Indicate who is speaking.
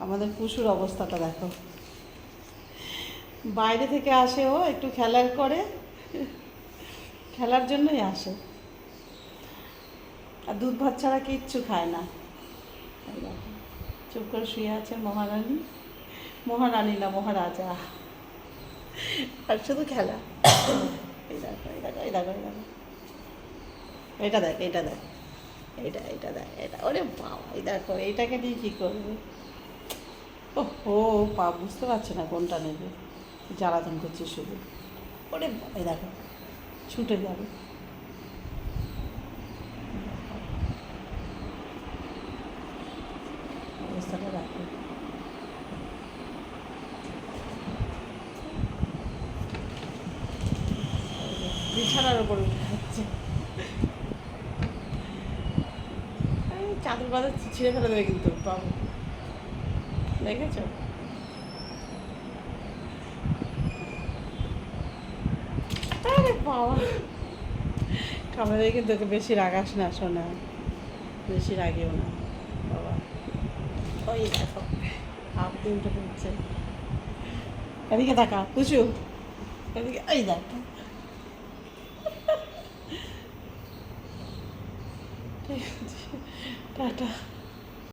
Speaker 1: আমাদের পুশুর অবস্থাটা দেখো, বাইরে থেকে আসে ও একটু খেলার করে, খেলার জন্যই আসে, আর দুধ ভাত ছাড়া কিচ্ছু খায় না। চুপ করে শুয়ে আছে মহারানী, মহারানী না মহারাজা, আর শুধু খেলা। এই দেখো এই দেখো এই দেখো এই দেখো, এটা দেখ এটা দেখ, এটা দেখ এটা, ওরে বাবা এই দেখো এইটাকে দিয়ে কী করবে। ও পা বুঝতে পারছে না কোনটা নেবে, জ্বালাতন করছে শুধু। ওরে এই দেখো ছুটে যাবে। অবস্থাটা রাখো, বিছানার ওপর উঠে যাচ্ছে, চাদর বাদর ছিঁড়ে ফেলে দেবে কিন্তু বাবু, দেখেছ? আরে বাবা, খাবারে কিন্তু ওকে বেশি রাগাস না শোনা, বেশি রাগেও না বাবা। ওই দেখো হাফ দিয়ে উঠে পড়ছে, এদিকে দেখা পুষু, এদিকে এই দেখো। ঠিক আছে, টাটা।